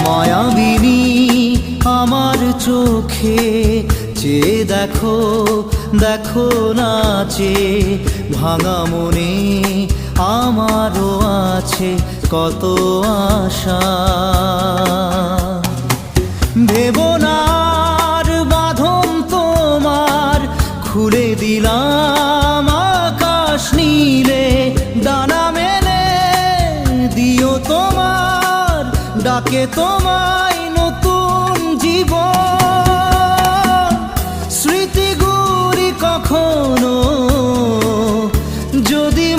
মায়াবিনী আমার চোখে চেয়ে দেখো, দেখো নাচে ভাঙা মনে আমারও আছে কত আশা। ভেবনার বাঁধন তোমার খুলে দিলাম আকাশ নীলে, ডানা মেলে দিও তোমার ডাকে তোমায় নতুন জীবন। স্মৃতিগুলি কখনো যদি